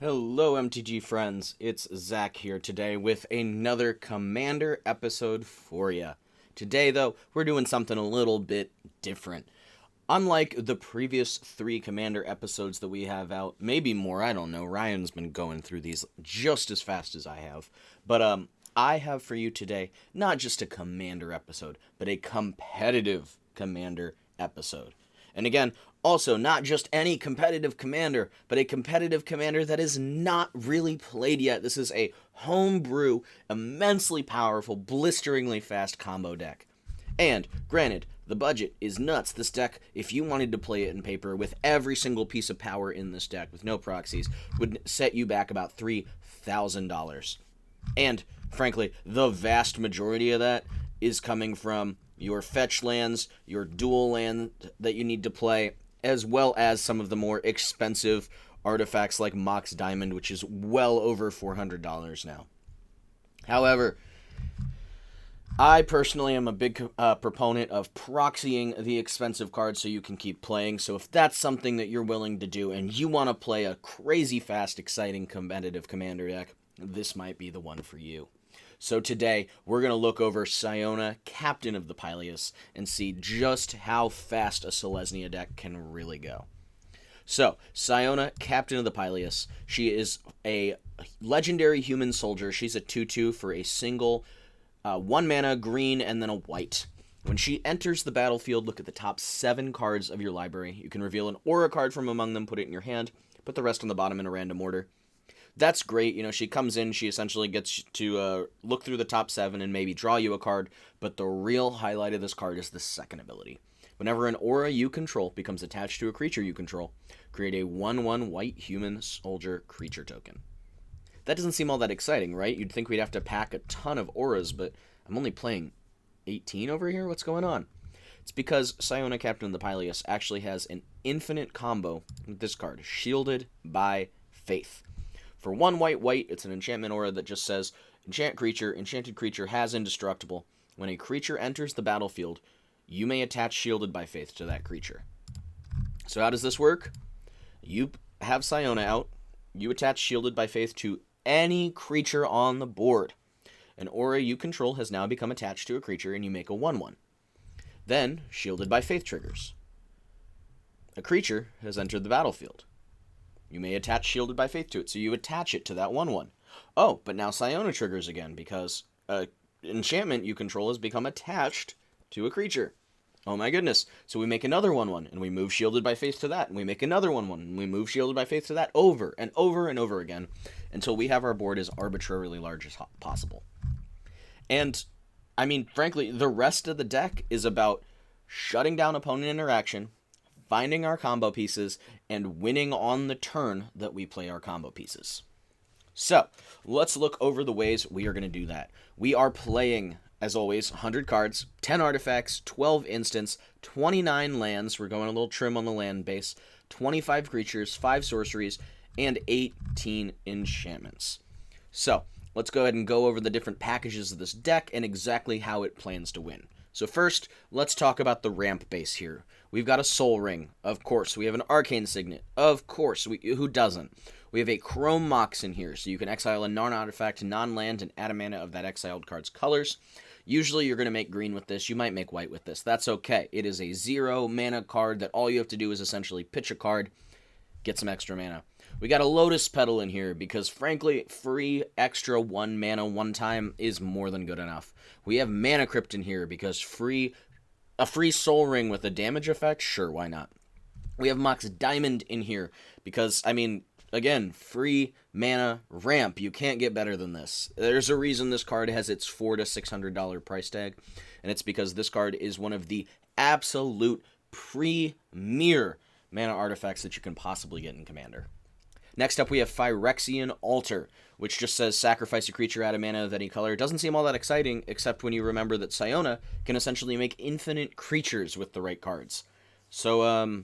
Hello, MTG friends. It's Zach here today with another Commander episode for you. Today, though, we're doing something a little bit different. Unlike the previous 3 Commander episodes that we have out, maybe more, I don't know. Ryan's been going through these just as fast as I have. But I have for you today not just a Commander episode, but a competitive Commander episode. And again, also, not just any competitive commander, but a competitive commander that is not really played yet. This is a homebrew, immensely powerful, blisteringly fast combo deck. And, granted, the budget is nuts. This deck, if you wanted to play it in paper with every single piece of power in this deck, with no proxies, would set you back about $3,000. And, frankly, the vast majority of that is coming from your fetch lands, your dual land that you need to play, as well as some of the more expensive artifacts like Mox Diamond, which is well over $400 now. However, I personally am a big proponent of proxying the expensive cards so you can keep playing. So if that's something that you're willing to do and you want to play a crazy fast, exciting, competitive commander deck, this might be the one for you. So today, we're going to look over Siona, Captain of the Pyleas, and see just how fast a Selesnya deck can really go. So, Siona, Captain of the Pyleas, she is a legendary human soldier. She's a 2/2 for a single 1 mana, green, and then a white. When she enters the battlefield, look at the top 7 cards of your library. You can reveal an aura card from among them, put it in your hand, put the rest on the bottom in a random order. That's great. You know, she comes in, she essentially gets to look through the top 7 and maybe draw you a card, but the real highlight of this card is the second ability. Whenever an aura you control becomes attached to a creature you control, create a 1/1 white human soldier creature token. That doesn't seem all that exciting, right? You'd think we'd have to pack a ton of auras, but I'm only playing 18 over here? What's going on? It's because Siona, Captain of the Pyleas, actually has an infinite combo with this card, Shielded by Faith. For 1 white, it's an enchantment aura that just says, enchanted creature has indestructible. When a creature enters the battlefield, you may attach Shielded by Faith to that creature. So how does this work? You have Siona out, you attach Shielded by Faith to any creature on the board. An aura you control has now become attached to a creature, and you make a 1/1. Then, Shielded by Faith triggers. A creature has entered the battlefield. You may attach Shielded by Faith to it, so you attach it to that 1/1. Oh, but now Siona triggers again, because enchantment you control has become attached to a creature. Oh my goodness. So we make another 1/1, and we move Shielded by Faith to that, and we make another 1/1, and we move Shielded by Faith to that over and over and over again, until we have our board as arbitrarily large as possible. And, I mean, frankly, the rest of the deck is about shutting down opponent interaction, finding our combo pieces, and winning on the turn that we play our combo pieces. So, let's look over the ways we are going to do that. We are playing, as always, 100 cards, 10 artifacts, 12 instants, 29 lands, we're going a little trim on the land base, 25 creatures, 5 sorceries, and 18 enchantments. So, let's go ahead and go over the different packages of this deck and exactly how it plans to win. So first, let's talk about the ramp base here. We've got a Soul Ring, of course. We have an Arcane Signet, of course. Who doesn't? We have a Chrome Mox in here, so you can exile a non-artifact, non-land, and add a mana of that exiled card's colors. Usually you're going to make green with this. You might make white with this. That's okay. It is a 0 mana card that all you have to do is essentially pitch a card, get some extra mana. We got a Lotus Petal in here because, frankly, free extra 1 mana one time is more than good enough. We have Mana Crypt in here because a free Soul Ring with a damage effect? Sure, why not? We have Mox Diamond in here because, I mean, again, free mana ramp. You can't get better than this. There's a reason this card has its $400 to $600 price tag, and it's because this card is one of the absolute premier mana artifacts that you can possibly get in Commander. Next up, we have Phyrexian Altar, which just says sacrifice a creature, add a mana of any color. It doesn't seem all that exciting, except when you remember that Siona can essentially make infinite creatures with the right cards. So,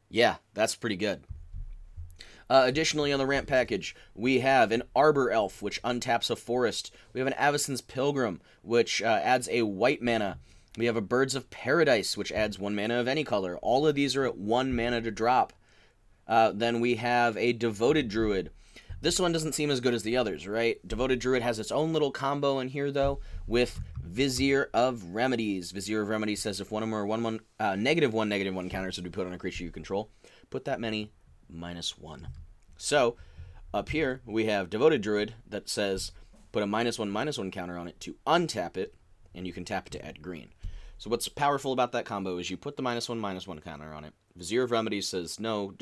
yeah, that's pretty good. Additionally, on the ramp package, we have an Arbor Elf, which untaps a forest. We have an Avacyn's Pilgrim, which adds a white mana. We have a Birds of Paradise, which adds 1 mana of any color. All of these are at 1 mana to drop. Then we have a Devoted Druid. This one doesn't seem as good as the others, right? Devoted Druid has its own little combo in here, though, with Vizier of Remedies. Vizier of Remedies says if one or more -1/-1 counters would be put on a creature you control, put that many -1. So, up here, we have Devoted Druid that says put a -1/-1 counter on it to untap it, and you can tap it to add green. So what's powerful about that combo is you put the -1/-1 counter on it. Vizier of Remedies says no,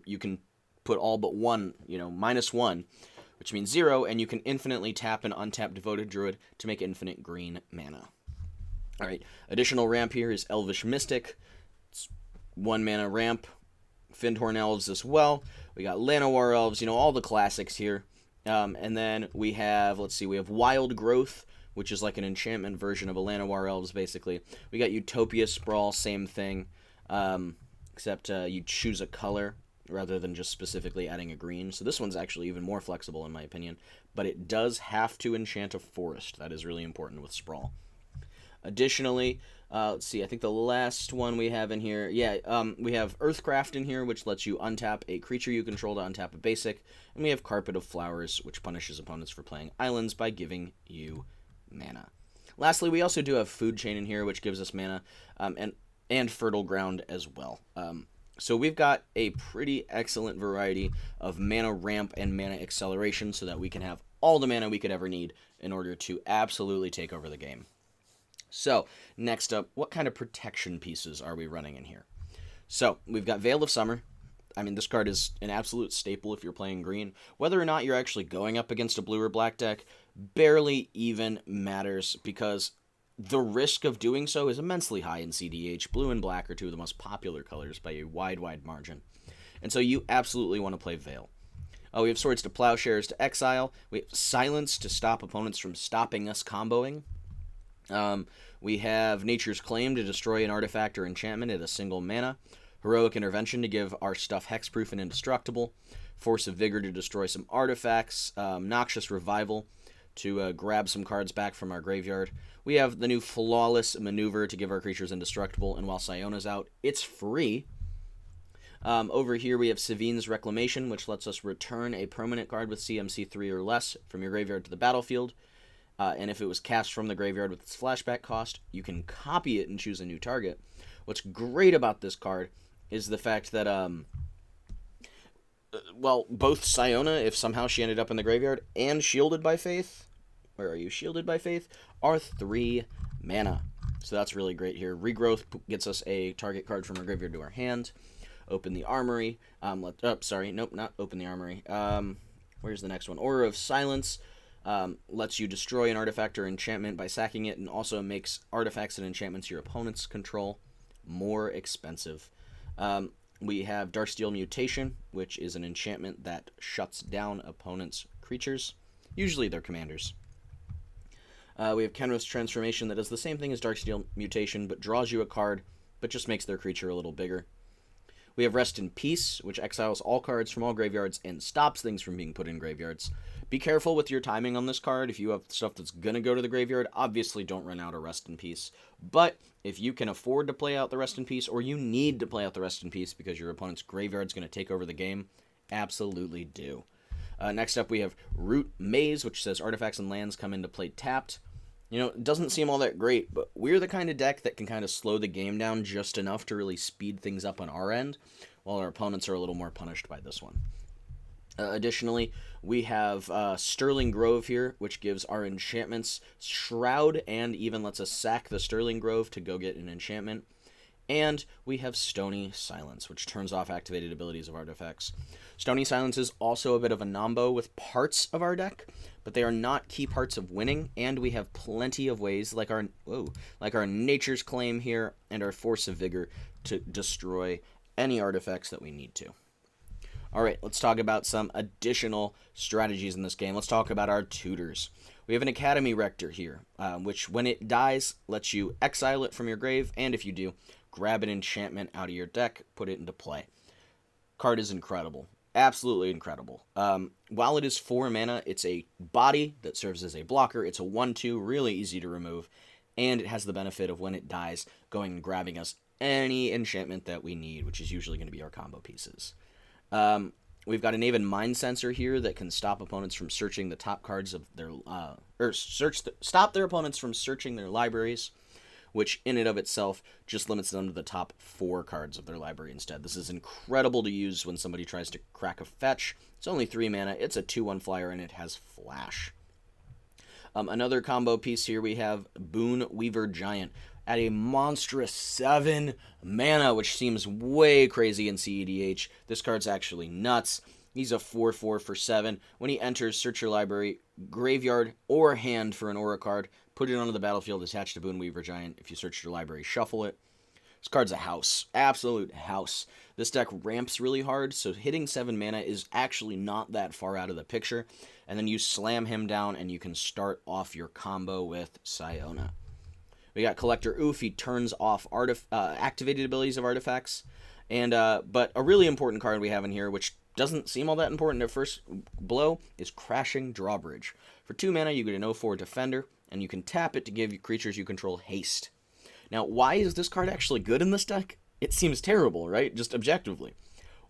you can put all but one, -1, which means 0, and you can infinitely tap and untap Devoted Druid to make infinite green mana. Alright, additional ramp here is Elvish Mystic. It's 1 mana ramp. Fyndhorn Elves as well. We got Llanowar Elves, all the classics here. And then we have, we have Wild Growth, which is like an enchantment version of a Llanowar Elves, basically. We got Utopia Sprawl, same thing, except you choose a color rather than just specifically adding a green. So this one's actually even more flexible, in my opinion, but it does have to enchant a forest. That is really important with Sprawl. Additionally, I think the last one we have in here, we have Earthcraft in here, which lets you untap a creature you control to untap a basic, and we have Carpet of Flowers, which punishes opponents for playing islands by giving you mana. Lastly, we also do have Food Chain in here, which gives us mana, and Fertile Ground as well. So we've got a pretty excellent variety of mana ramp and mana acceleration so that we can have all the mana we could ever need in order to absolutely take over the game. So, next up, what kind of protection pieces are we running in here? So, we've got Veil of Summer. I mean, this card is an absolute staple if you're playing green. Whether or not you're actually going up against a blue or black deck barely even matters because the risk of doing so is immensely high in cEDH. Blue and black are two of the most popular colors by a wide, wide margin. And so you absolutely want to play Veil. We have Swords to Plowshares to exile. We have Silence to stop opponents from stopping us comboing. We have Nature's Claim to destroy an artifact or enchantment at a single mana. Heroic Intervention to give our stuff hexproof and indestructible. Force of Vigor to destroy some artifacts. Noxious Revival to grab some cards back from our graveyard. We have the new Flawless Maneuver to give our creatures indestructible, and while Siona's out, it's free. Over here we have Sevinne's Reclamation, which lets us return a permanent card with CMC 3 or less from your graveyard to the battlefield. And if it was cast from the graveyard with its flashback cost, you can copy it and choose a new target. What's great about this card is the fact that, both Siona, if somehow she ended up in the graveyard, and Shielded by Faith, where are you? Shielded by Faith, are 3 mana. So that's really great here. Regrowth gets us a target card from our graveyard to our hand. Open the Armory. Not Open the Armory. Where's the next one? Aura of Silence. Lets you destroy an artifact or enchantment by sacking it, and also makes artifacts and enchantments your opponents control more expensive. We have Darksteel Mutation, which is an enchantment that shuts down opponents' creatures, usually their commanders. We have Kenrith's Transformation that does the same thing as Darksteel Mutation, but draws you a card, but just makes their creature a little bigger. We have Rest in Peace, which exiles all cards from all graveyards and stops things from being put in graveyards. Be careful with your timing on this card. If you have stuff that's going to go to the graveyard, obviously don't run out of Rest in Peace. But if you can afford to play out the Rest in Peace, or you need to play out the Rest in Peace because your opponent's graveyard's going to take over the game, absolutely do. Next up, we have Root Maze, which says artifacts and lands come into play tapped. It doesn't seem all that great, but we're the kind of deck that can kind of slow the game down just enough to really speed things up on our end, while our opponents are a little more punished by this one. Additionally, we have Sterling Grove here, which gives our enchantments Shroud and even lets us sack the Sterling Grove to go get an enchantment. And we have Stony Silence, which turns off activated abilities of artifacts. Stony Silence is also a bit of a nombo with parts of our deck, but they are not key parts of winning, and we have plenty of ways, like our Nature's Claim here and our Force of Vigor, to destroy any artifacts that we need to. Alright, let's talk about some additional strategies in this game. Let's talk about our tutors. We have an Academy Rector here, which when it dies, lets you exile it from your grave, and if you do, grab an enchantment out of your deck, put it into play. Card is incredible. Absolutely incredible. While it is 4 mana, it's a body that serves as a blocker. It's a 1/2, really easy to remove, and it has the benefit of when it dies, going and grabbing us any enchantment that we need, which is usually going to be our combo pieces. We've got an Aven Mindcensor here that can stop opponents from searching the top cards of their stop their opponents from searching their libraries, which in and of itself just limits them to the top 4 cards of their library instead. This is incredible to use when somebody tries to crack a fetch. It's only 3 mana, it's a 2/1 flyer, and it has flash. Another combo piece here, we have Boonweaver Giant at a monstrous 7 mana, which seems way crazy in cEDH. This card's actually nuts. He's a 4/4 for 7. When he enters, search your library, graveyard, or hand for an aura card. Put it onto the battlefield attached to Boonweaver Giant. If you search your library, shuffle it. This card's a house. Absolute house. This deck ramps really hard, so hitting 7 mana is actually not that far out of the picture. And then you slam him down, and you can start off your combo with Siona. We got Collector Ouphe. He turns off activated abilities of artifacts. And but a really important card we have in here, which doesn't seem all that important at first blow, is Crashing Drawbridge. For 2 mana, you get an 0/4 Defender, and you can tap it to give your creatures you control haste. Now, why is this card actually good in this deck? It seems terrible, right? Just objectively.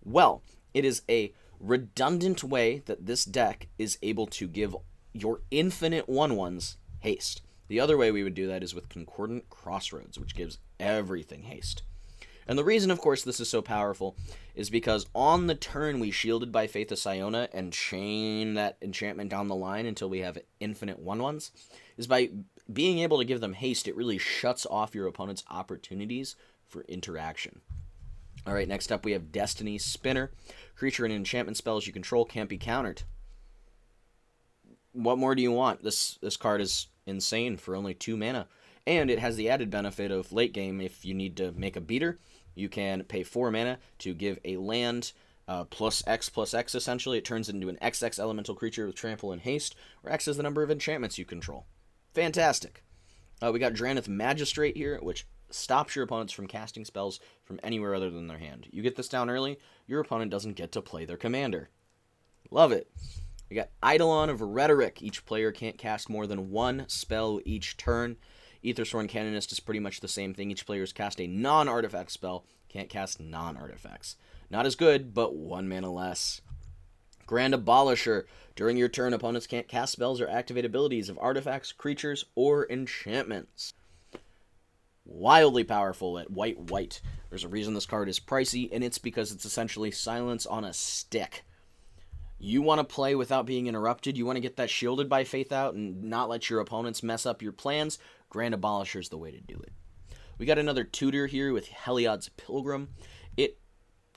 Well, it is a redundant way that this deck is able to give your infinite 1/1s haste. The other way we would do that is with Concordant Crossroads, which gives everything haste. And the reason, of course, this is so powerful is because on the turn we shielded by Faith of Siona and chain that enchantment down the line until we have infinite 1/1s, is by being able to give them haste, it really shuts off your opponent's opportunities for interaction. Alright, next up we have Destiny Spinner. Creature and enchantment spells you control can't be countered. What more do you want? This card is insane for only 2 mana. And it has the added benefit of late game, if you need to make a beater, you can pay 4 mana to give a land plus X essentially. It turns into an XX elemental creature with trample and haste, where X is the number of enchantments you control. Fantastic. We got Drannith Magistrate here, which stops your opponents from casting spells from anywhere other than their hand. You get this down early, your opponent doesn't get to play their commander. Love it. We got Eidolon of Rhetoric. Each player can't cast more than 1 spell each turn. Aethersworn Canonist is pretty much the same thing. Each player cast a non-artifact spell, can't cast non-artifacts. Not as good, but 1 mana less. Grand Abolisher. During your turn, opponents can't cast spells or activate abilities of artifacts, creatures, or enchantments. Wildly powerful at white. There's a reason this card is pricey, and it's because it's essentially silence on a stick. You want to play without being interrupted, you want to get that shielded by Faith out and not let your opponents mess up your plans, Grand Abolisher is the way to do it. We got another tutor here with Heliod's Pilgrim. It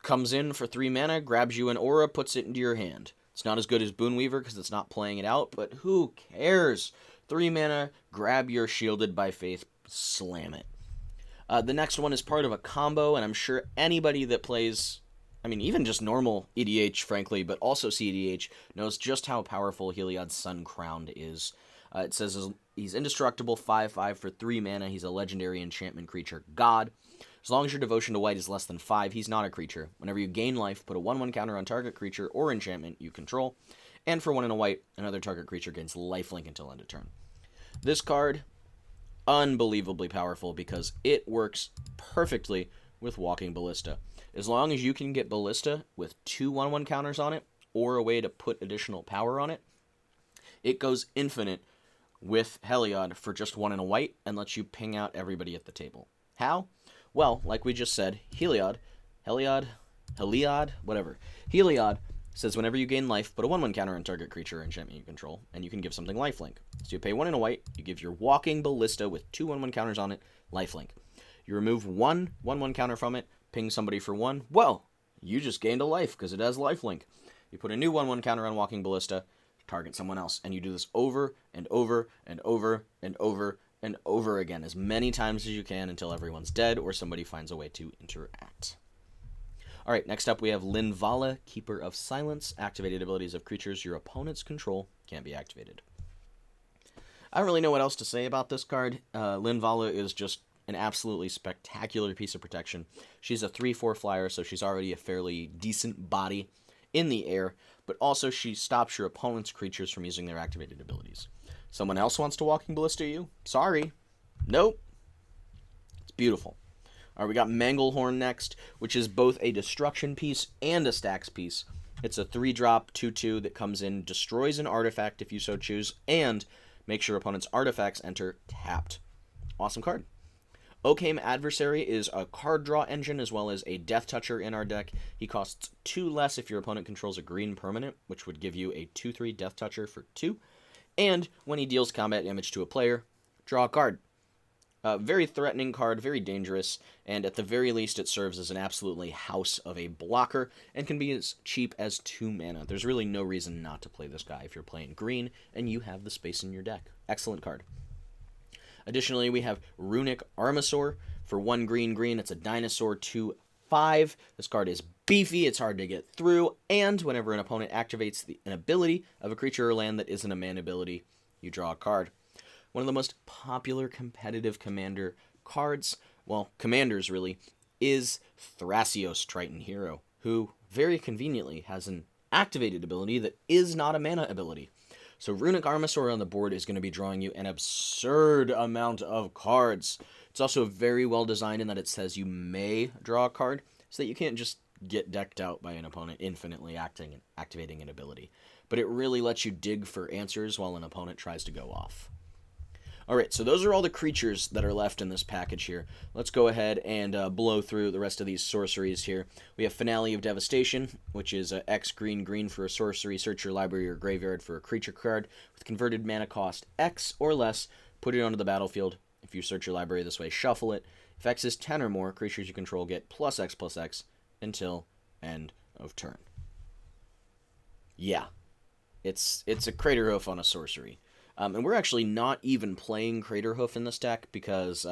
comes in for 3 mana, grabs you an aura, puts it into your hand. It's not as good as Boonweaver because it's not playing it out, but who cares? 3 mana, grab your shielded by Faith, slam it. The next one is part of a combo, and I'm sure anybody that plays, even just normal EDH, frankly, but also cEDH, knows just how powerful Heliod's Sun Crowned is. It says he's indestructible, 5/5 for 3 mana. He's a legendary enchantment creature god. As long as your devotion to white is less than 5, he's not a creature. Whenever you gain life, put a 1/1 counter on target creature or enchantment you control. And for 1 and a white, another target creature gains lifelink until end of turn. This card, unbelievably powerful because it works perfectly with Walking Ballista. As long as you can get Ballista with 2 1/1 counters on it, or a way to put additional power on it, it goes infinite with Heliod for just 1 and a white, and lets you ping out everybody at the table. How? Well, like we just said, Heliod says whenever you gain life, put a 1/1 counter on target creature or enchantment you control, and you can give something lifelink. So you pay 1 and a white, you give your Walking Ballista with 2 1/1 counters on it, lifelink. You remove 1 1/1 counter from it, ping somebody for 1, well, you just gained a life because it has lifelink. You put a new 1/1 counter on Walking Ballista, target someone else, and you do this over and over and over and over and over again as many times as you can until everyone's dead or somebody finds a way to interact. Alright, next up we have Linvala, Keeper of Silence. Activated abilities of creatures your opponents control can't be activated. I don't really know what else to say about this card. Linvala is just an absolutely spectacular piece of protection. She's a 3/4 flyer, so she's already a fairly decent body in the air, but also she stops your opponent's creatures from using their activated abilities. Someone else wants to Walking Ballista you? Sorry. Nope. It's beautiful. All right, we got Manglehorn next, which is both a destruction piece and a stacks piece. It's a 3-drop 2/2 that comes in, destroys an artifact if you so choose, and makes your opponent's artifacts enter tapped. Awesome card. Occame Adversary is a card draw engine as well as a Death Toucher in our deck. He costs 2 less if your opponent controls a green permanent, which would give you a 2/3 Death Toucher for 2. And when he deals combat damage to a player, draw a card. Very threatening card, very dangerous, and at the very least it serves as an absolutely house of a blocker and can be as cheap as 2 mana. There's really no reason not to play this guy if you're playing green and you have the space in your deck. Excellent card. Additionally, we have Runic Armasaur for 1 green. It's a dinosaur 2/5. This card is beefy, it's hard to get through, and whenever an opponent activates an ability of a creature or land that isn't a mana ability, you draw a card. One of the most popular competitive commander cards, well, commanders really, is Thrasios Triton Hero, who very conveniently has an activated ability that is not a mana ability. So Runic Armasaur on the board is going to be drawing you an absurd amount of cards. It's also very well designed in that it says you may draw a card, so that you can't just get decked out by an opponent infinitely activating an ability. But it really lets you dig for answers while an opponent tries to go off. Alright, so those are all the creatures that are left in this package here. Let's go ahead and blow through the rest of these sorceries here. We have Finale of Devastation, which is X green for a sorcery. Search your library or graveyard for a creature card with converted mana cost X or less. Put it onto the battlefield. If you search your library this way, shuffle it. If X is 10 or more, creatures you control get +X/+X until end of turn. Yeah, it's a Crater Ouphe on a sorcery. And we're actually not even playing Crater Ouphe in this deck because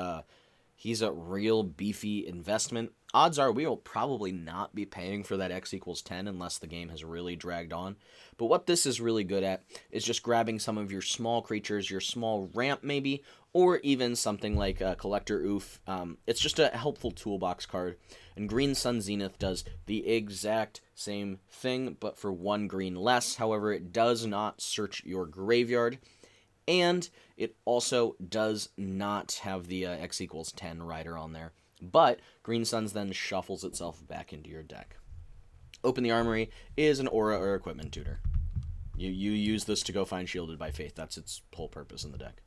he's a real beefy investment. Odds are we will probably not be paying for that X = 10 unless the game has really dragged on. But what this is really good at is just grabbing some of your small creatures, your small ramp maybe, or even something like Collector Ouphe. It's just a helpful toolbox card. And Green Sun Zenith does the exact same thing, but for 1 green less. However, it does not search your graveyard. And it also does not have the X = 10 rider on there. But Green Suns then shuffles itself back into your deck. Open the Armory is an aura or equipment tutor. You use this to go find Shielded by Faith. That's its whole purpose in the deck.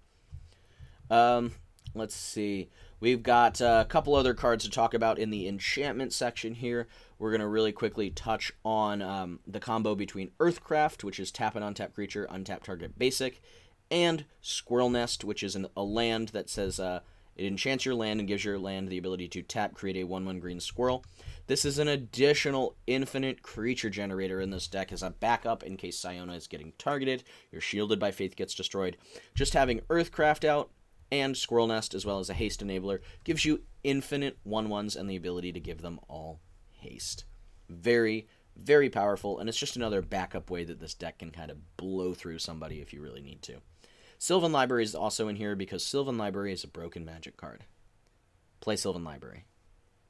Let's see. We've got a couple other cards to talk about in the enchantment section here. We're going to really quickly touch on the combo between Earthcraft, which is tap an untap creature, untap target basic, and Squirrel Nest, which is a land that says it enchants your land and gives your land the ability to tap, create a 1/1 green squirrel. This is an additional infinite creature generator in this deck as a backup in case Siona is getting targeted, your Shielded by Faith gets destroyed. Just having Earthcraft out and Squirrel Nest as well as a haste enabler gives you infinite 1/1s and the ability to give them all haste. Very, very powerful, and it's just another backup way that this deck can kind of blow through somebody if you really need to. Sylvan Library is also in here because Sylvan Library is a broken Magic card. Play Sylvan Library.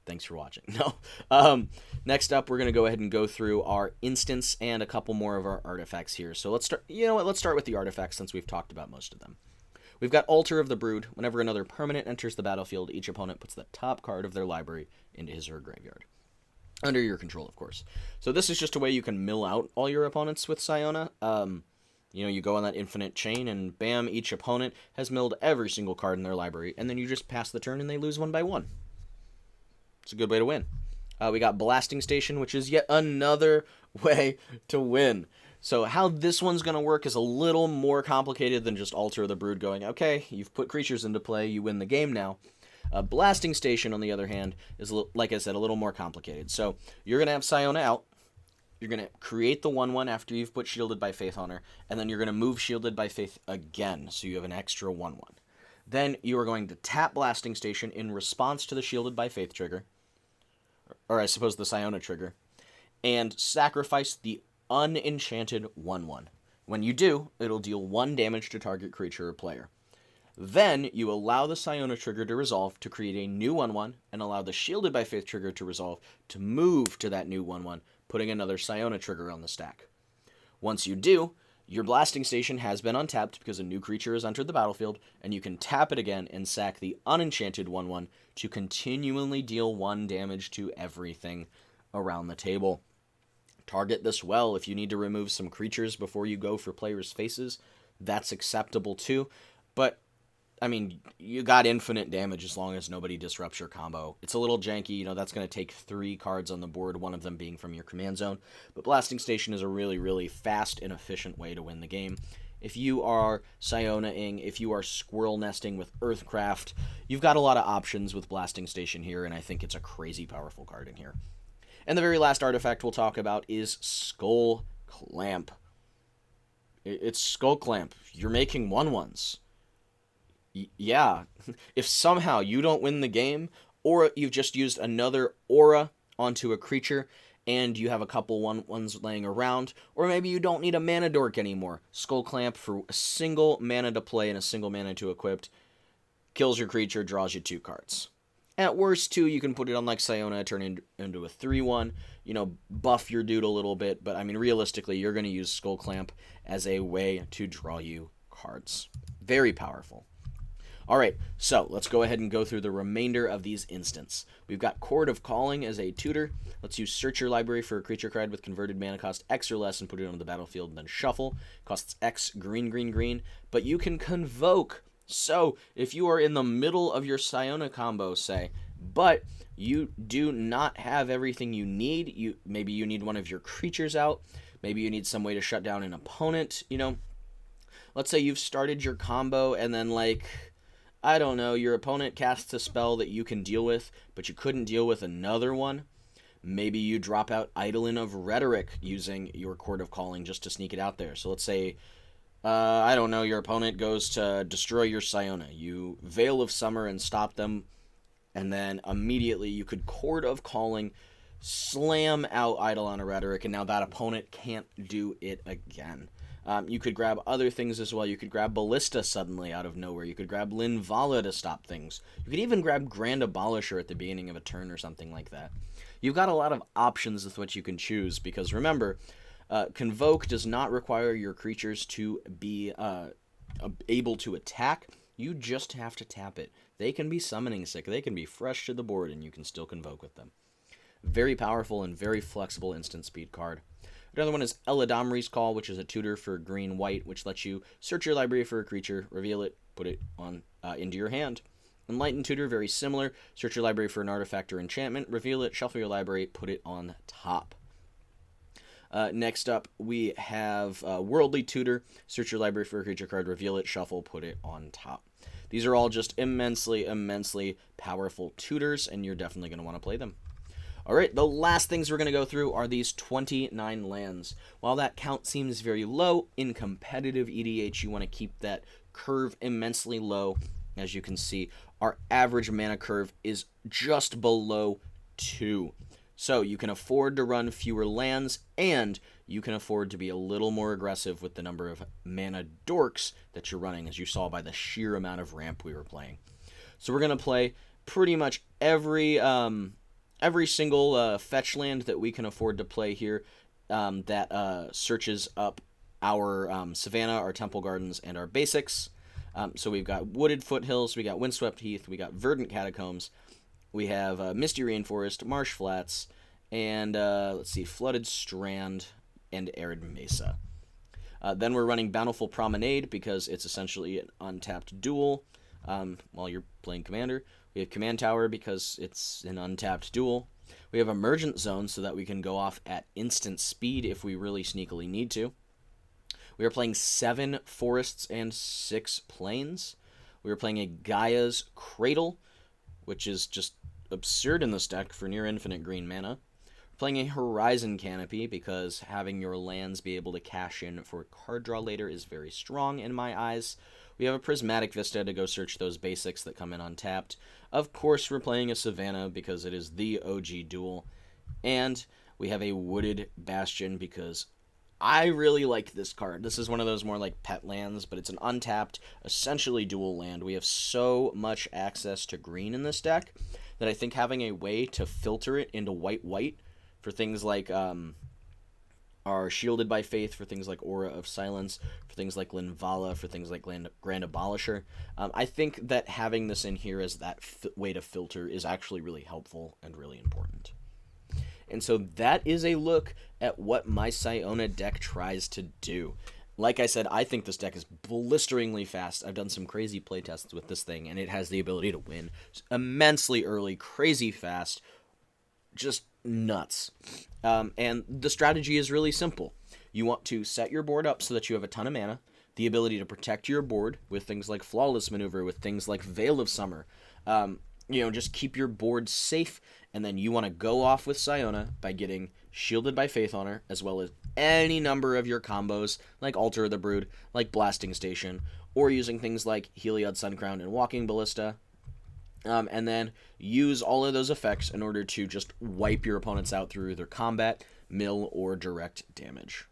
Thanks for watching. No. Next up, we're going to go ahead and go through our instants and a couple more of our artifacts here. So let's start. You know what? Let's start with the artifacts since we've talked about most of them. We've got Altar of the Brood. Whenever another permanent enters the battlefield, each opponent puts the top card of their library into his or her graveyard. Under your control, of course. So this is just a way you can mill out all your opponents with Siona. You go on that infinite chain, and bam, each opponent has milled every single card in their library, and then you just pass the turn and they lose 1 by 1. It's a good way to win. We got Blasting Station, which is yet another way to win. So how this one's going to work is a little more complicated than just Altar of the Brood going, okay, you've put creatures into play, you win the game now. Blasting Station, on the other hand, is, like I said, a little more complicated. So you're going to have Siona out. You're going to create the 1/1 after you've put Shielded by Faith on her, and then you're going to move Shielded by Faith again, so you have an extra 1/1. Then you are going to tap Blasting Station in response to the Shielded by Faith trigger, or I suppose the Siona trigger, and sacrifice the unenchanted 1/1. When you do, it'll deal 1 damage to target creature or player. Then you allow the Siona trigger to resolve to create a new 1/1, and allow the Shielded by Faith trigger to resolve to move to that new 1/1, putting another Siona trigger on the stack. Once you do, Your Blasting Station has been untapped because a new creature has entered the battlefield, and you can tap it again and sack the unenchanted 1/1 to continually deal 1 damage to everything around the table. Target this well. If you need to remove some creatures before you go for players' faces, that's acceptable too. But, I mean, you got infinite damage as long as nobody disrupts your combo. It's a little janky, that's going to take 3 cards on the board, one of them being from your command zone. But Blasting Station is a really, really fast and efficient way to win the game. If you are Siona-ing, if you are squirrel nesting with Earthcraft, you've got a lot of options with Blasting Station here, and I think it's a crazy powerful card in here. And the very last artifact we'll talk about is Skull Clamp. It's Skull Clamp. You're making 1/1s. Yeah. If somehow you don't win the game, or you've just used another aura onto a creature, and you have a couple 1/1s laying around, or maybe you don't need a mana dork anymore, Skull Clamp for a single mana to play and a single mana to equip, kills your creature, draws you 2 cards. At worst, too, you can put it on like Siona, turn it into a 3/1, buff your dude a little bit. But, I mean, realistically, you're going to use Skull Clamp as a way to draw you cards. Very powerful. All right, so let's go ahead and go through the remainder of these instants. We've got Chord of Calling as a tutor. Let's use search your library for a creature card with converted mana cost X or less and put it on the battlefield and then shuffle. Costs X, green, green, green. But you can convoke. So, if you are in the middle of your Siona combo, say, but you do not have everything you need, maybe you need one of your creatures out, maybe you need some way to shut down an opponent, let's say you've started your combo and then, I don't know, your opponent casts a spell that you can deal with, but you couldn't deal with another one. Maybe you drop out Eidolon of Rhetoric using your Chord of Calling just to sneak it out there. So let's say, I don't know, your opponent goes to destroy your Siona. You Veil of Summer and stop them, and then immediately you could Chord of Calling, slam out Eidolon of Rhetoric, and now that opponent can't do it again. You could grab other things as well. You could grab Ballista suddenly out of nowhere. You could grab Linvala to stop things. You could even grab Grand Abolisher at the beginning of a turn or something like that. You've got a lot of options with what you can choose, because remember, Convoke does not require your creatures to be able to attack. You just have to tap it. They can be summoning sick. They can be fresh to the board, and you can still Convoke with them. Very powerful and very flexible instant speed card. Another one is Eladamri's Call, which is a tutor for green-white, which lets you search your library for a creature, reveal it, put it on into your hand. Enlightened Tutor, very similar. Search your library for an artifact or enchantment, reveal it, shuffle your library, put it on top. Next up, we have Worldly Tutor. Search your library for a creature card, reveal it, shuffle, put it on top. These are all just immensely, immensely powerful tutors, and you're definitely going to want to play them. All right, the last things we're going to go through are these 29 lands. While that count seems very low, in competitive EDH, you want to keep that curve immensely low. As you can see, our average mana curve is just below 2. So you can afford to run fewer lands, and you can afford to be a little more aggressive with the number of mana dorks that you're running, as you saw by the sheer amount of ramp we were playing. So we're going to play pretty much every single fetch land that we can afford to play here that searches up our Savannah, our Temple Gardens, and our basics. So we've got Wooded Foothills, we got Windswept Heath, we got Verdant Catacombs, we have Misty Rainforest, Marsh Flats, and Flooded Strand, and Arid Mesa. Then we're running Bountiful Promenade because it's essentially an untapped duel while you're playing Commander. We have Command Tower because it's an untapped duel. We have Emergent Zone so that we can go off at instant speed if we really sneakily need to. We are playing 7 Forests and 6 Plains. We are playing a Gaia's Cradle, which is just absurd in this deck for near infinite green mana. We're playing a Horizon Canopy because having your lands be able to cash in for card draw later is very strong in my eyes. We have a Prismatic Vista to go search those basics that come in untapped. Of course, we're playing a Savannah because it is the OG duel. And we have a Wooded Bastion because I really like this card. This is one of those more like pet lands, but it's an untapped, essentially dual land. We have so much access to green in this deck that I think having a way to filter it into white-white for things like are Shielded by Faith for things like Aura of Silence, for things like Linvala, for things like Grand Abolisher. I think that having this in here as that way to filter is actually really helpful and really important. And so that is a look at what my Siona deck tries to do. Like I said, I think this deck is blisteringly fast. I've done some crazy playtests with this thing, and it has the ability to win immensely early, crazy fast, just nuts. And the strategy is really simple. You want to set your board up so that you have a ton of mana, the ability to protect your board with things like Flawless Maneuver, with things like Veil of Summer. Just keep your board safe, and then you want to go off with Siona by getting Shielded by Faith on her, as well as any number of your combos, like Altar of the Brood, like Blasting Station, or using things like Heliod Suncrown and Walking Ballista, and then use all of those effects in order to just wipe your opponents out through either combat, mill, or direct damage.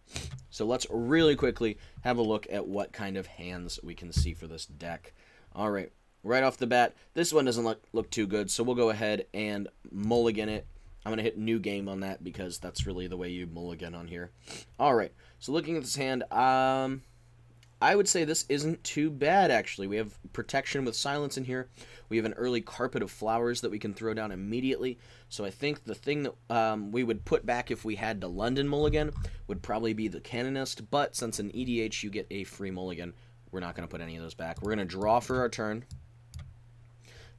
So let's really quickly have a look at what kind of hands we can see for this deck. Alright, right off the bat, this one doesn't look too good, so we'll go ahead and mulligan it. I'm going to hit new game on that because that's really the way you mulligan on here. Alright, so looking at this hand, I would say this isn't too bad, actually. We have protection with silence in here. We have an early Carpet of Flowers that we can throw down immediately. So I think the thing that we would put back if we had to London mulligan would probably be the Canonist, but since in EDH you get a free mulligan, we're not going to put any of those back. We're going to draw for our turn.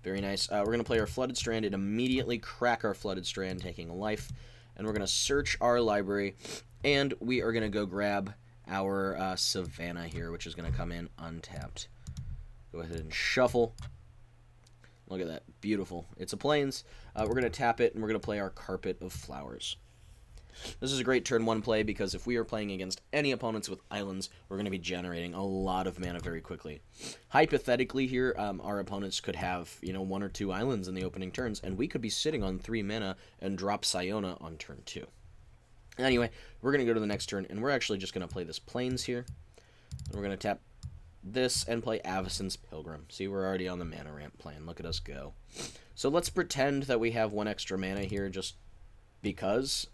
Very nice. We're going to play our Flooded Strand and immediately crack our Flooded Strand, taking a life. And we're going to search our library, and we are going to go grab our Savannah here, which is going to come in untapped. Go ahead and shuffle. Look at that. Beautiful. It's a Plains. We're going to tap it, and we're going to play our Carpet of Flowers. This is a great turn 1 play because if we are playing against any opponents with islands, we're going to be generating a lot of mana very quickly. Hypothetically here, our opponents could have, 1 or 2 islands in the opening turns, and we could be sitting on 3 mana and drop Siona on turn 2. Anyway, we're going to go to the next turn, and we're actually just going to play this Plains here. And we're going to tap this and play Avacyn's Pilgrim. See, we're already on the mana ramp plan. Look at us go. So let's pretend that we have 1 extra mana here just because.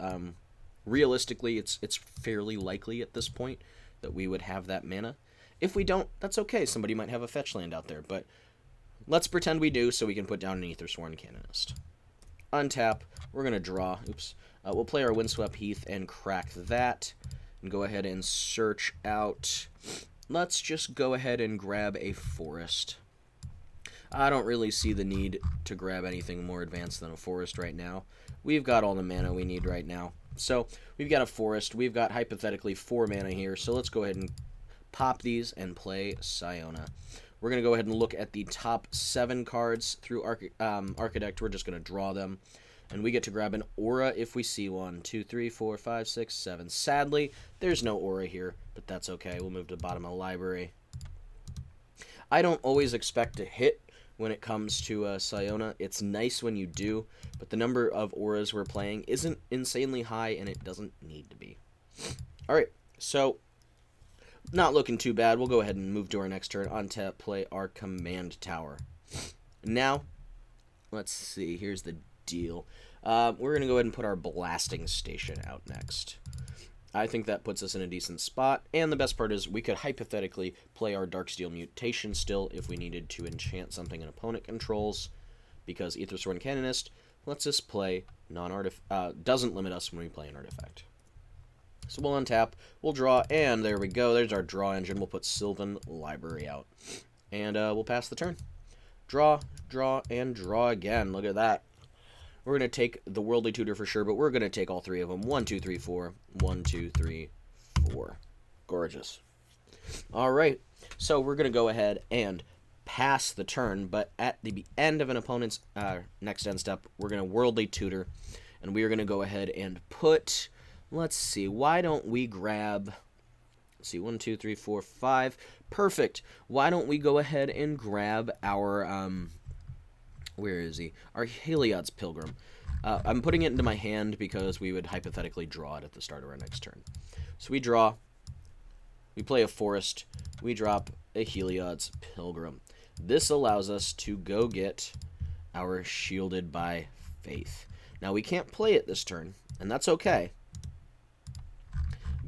Realistically, it's fairly likely at this point that we would have that mana. If we don't, that's okay. Somebody might have a fetch land out there, but let's pretend we do so we can put down an Aethersworn Canonist. Untap. We're going to draw. Oops. We'll play our Windswept Heath and crack that, and go ahead and search out. Let's just go ahead and grab a Forest. I don't really see the need to grab anything more advanced than a Forest right now. We've got all the mana we need right now. So we've got a Forest. We've got hypothetically 4 mana here. So let's go ahead and pop these and play Siona. We're going to go ahead and look at the top 7 cards through Architect. We're just going to draw them. And we get to grab an Aura if we see one. 2, 3, 4, 5, 6, 7. Sadly, there's no Aura here, but that's okay. We'll move to the bottom of the library. I don't always expect to hit when it comes to Siona. It's nice when you do, but the number of auras we're playing isn't insanely high, and it doesn't need to be. Alright, so not looking too bad. We'll go ahead and move to our next turn. Untap, play our Command Tower. Now, let's see. Here's the deal. We're going to go ahead and put our Blasting Station out next. I think that puts us in a decent spot, and the best part is we could hypothetically play our Darksteel Mutation still if we needed to enchant something an opponent controls, because Aethersworn Canonist lets us play doesn't limit us when we play an artifact. So we'll untap, we'll draw, and there we go. There's our draw engine. We'll put Sylvan Library out, and we'll pass the turn. Draw, draw, and draw again. Look at that. We're going to take the Worldly Tutor for sure, but we're going to take all 3 of them. 1, 2, 3, 4. 1, 2, 3, 4. Gorgeous. All right. So we're going to go ahead and pass the turn, but at the end of an opponent's next end step, we're going to Worldly Tutor, and we are going to go ahead and put, let's see, why don't we grab, let's see, 1, 2, 3, 4, 5. Perfect. Why don't we go ahead and grab our, where is he? Our Heliod's Pilgrim. I'm putting it into my hand because we would hypothetically draw it at the start of our next turn. So we draw, we play a Forest, we drop a Heliod's Pilgrim. This allows us to go get our Shielded by Faith. Now we can't play it this turn, and that's okay.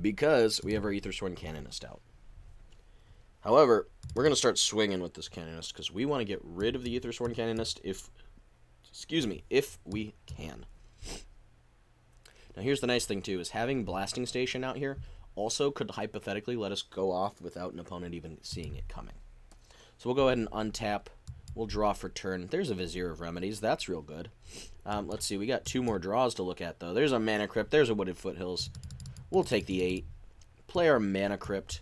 because we have our Aethersworn Canonist out. However, we're going to start swinging with this Canonist because we want to get rid of the Aethersworn Canonist if we can. Now here's the nice thing too, is having Blasting Station out here also could hypothetically let us go off without an opponent even seeing it coming. So we'll go ahead and untap. We'll draw for turn. There's a Vizier of Remedies. That's real good. Let's see. We got 2 more draws to look at, though. There's a Mana Crypt. There's a Wooded Foothills. We'll take the 8. Play our Mana Crypt.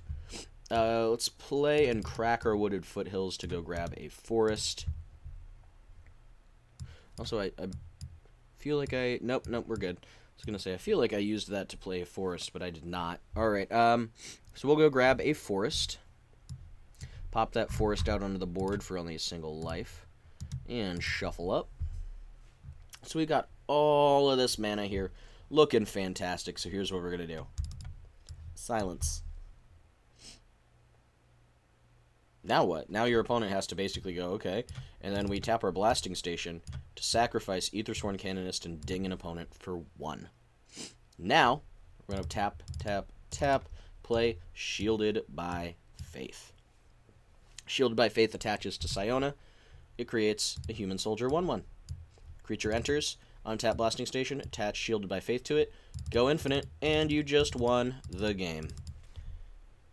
Let's play and crack our Wooded Foothills to go grab a Forest. Also, I feel like I... Nope, we're good. I was going to say, I feel like I used that to play a Forest, but I did not. Alright, so we'll go grab a Forest. Pop that Forest out onto the board for only a single life. And shuffle up. So we got all of this mana here. Looking fantastic, so here's what we're going to do. Silence. Now what? Now your opponent has to basically go, okay. And then we tap our Blasting Station to sacrifice Aethersworn Canonist and ding an opponent for 1. Now, we're going to tap, tap, tap, play Shielded by Faith. Shielded by Faith attaches to Siona. It creates a Human Soldier 1/1. Creature enters, untap Blasting Station, attach Shielded by Faith to it, go infinite, and you just won the game.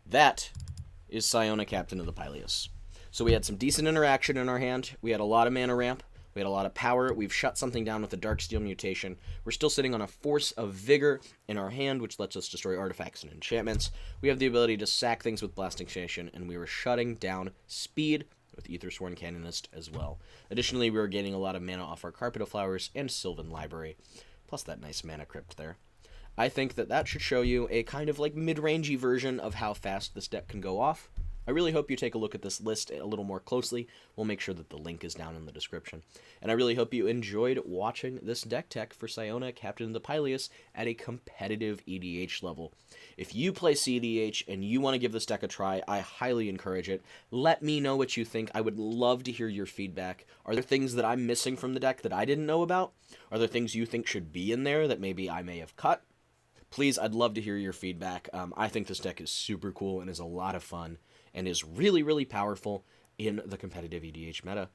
That is Siona, Captain of the Pyleas. So we had some decent interaction in our hand. We had a lot of mana ramp. We had a lot of power. We've shut something down with the Darksteel Mutation. We're still sitting on a Force of Vigor in our hand, which lets us destroy artifacts and enchantments. We have the ability to sack things with Blasting Station, and we were shutting down speed with Aethersworn Canonist as well. Additionally, we were getting a lot of mana off our Carpet of Flowers and Sylvan Library, plus that nice Mana Crypt there. I think that should show you a kind of like mid-rangey version of how fast this deck can go off. I really hope you take a look at this list a little more closely. We'll make sure that the link is down in the description. And I really hope you enjoyed watching this deck tech for Siona, Captain of the Pyleas, at a competitive EDH level. If you play cEDH and you want to give this deck a try, I highly encourage it. Let me know what you think. I would love to hear your feedback. Are there things that I'm missing from the deck that I didn't know about? Are there things you think should be in there that maybe I may have cut? Please, I'd love to hear your feedback. I think this deck is super cool and is a lot of fun, and is really, really powerful in the competitive EDH meta.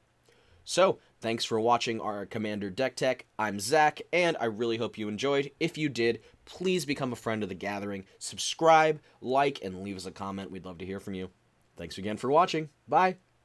So, thanks for watching our Commander Deck Tech. I'm Zach, and I really hope you enjoyed. If you did, please become a friend of the gathering. Subscribe, like, and leave us a comment. We'd love to hear from you. Thanks again for watching. Bye!